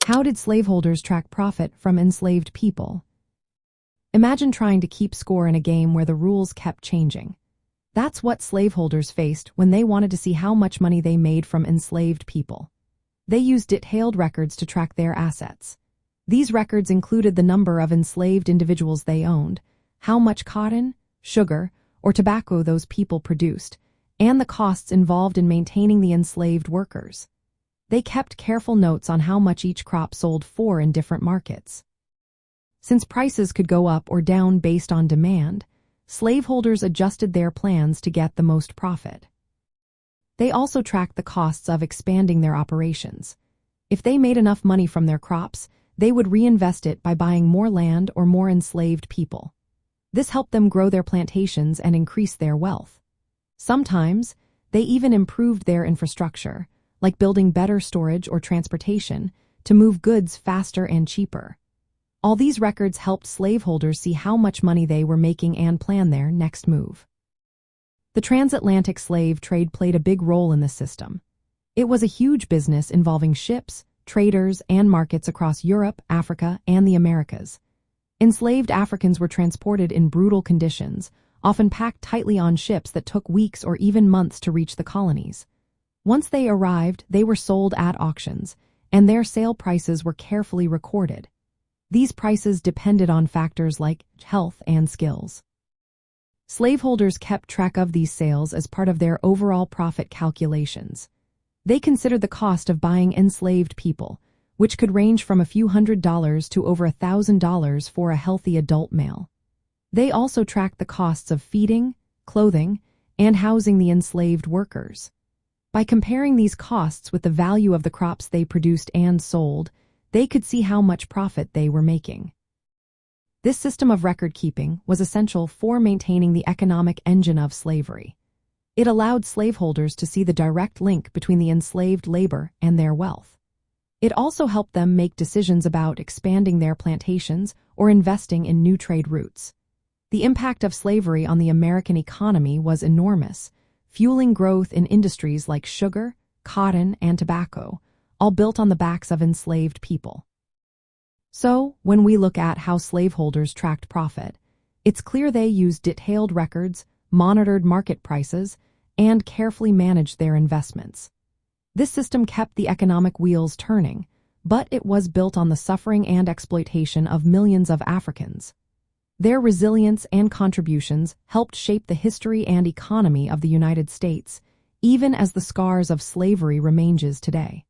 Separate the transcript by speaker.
Speaker 1: How did slaveholders track profit from enslaved people? Imagine trying to keep score in a game where the rules kept changing. That's what slaveholders faced when they wanted to see how much money they made from enslaved people. They used detailed records to track their assets. These records included the number of enslaved individuals they owned, how much cotton, sugar, or tobacco those people produced, and the costs involved in maintaining the enslaved workers. They kept careful notes on how much each crop sold for in different markets. Since prices could go up or down based on demand, slaveholders adjusted their plans to get the most profit. They also tracked the costs of expanding their operations. If they made enough money from their crops, they would reinvest it by buying more land or more enslaved people. This helped them grow their plantations and increase their wealth. Sometimes, they even improved their infrastructure, like building better storage or transportation, to move goods faster and cheaper. All these records helped slaveholders see how much money they were making and plan their next move. The transatlantic slave trade played a big role in this system. It was a huge business involving ships, traders, and markets across Europe, Africa, and the Americas. Enslaved Africans were transported in brutal conditions, often packed tightly on ships that took weeks or even months to reach the colonies. Once they arrived, they were sold at auctions, and their sale prices were carefully recorded. These prices depended on factors like health and skills. Slaveholders kept track of these sales as part of their overall profit calculations. They considered the cost of buying enslaved people, which could range from a few $100s to over $1,000 for a healthy adult male. They also tracked the costs of feeding, clothing, and housing the enslaved workers. By comparing these costs with the value of the crops they produced and sold, they could see how much profit they were making. This system of record-keeping was essential for maintaining the economic engine of slavery. It allowed slaveholders to see the direct link between the enslaved labor and their wealth. It also helped them make decisions about expanding their plantations or investing in new trade routes. The impact of slavery on the American economy was enormous, fueling growth in industries like sugar, cotton, and tobacco, all built on the backs of enslaved people. So, when we look at how slaveholders tracked profit, it's clear they used detailed records, monitored market prices, and carefully managed their investments. This system kept the economic wheels turning, but it was built on the suffering and exploitation of millions of Africans. Their resilience and contributions helped shape the history and economy of the United States, even as the scars of slavery remains today.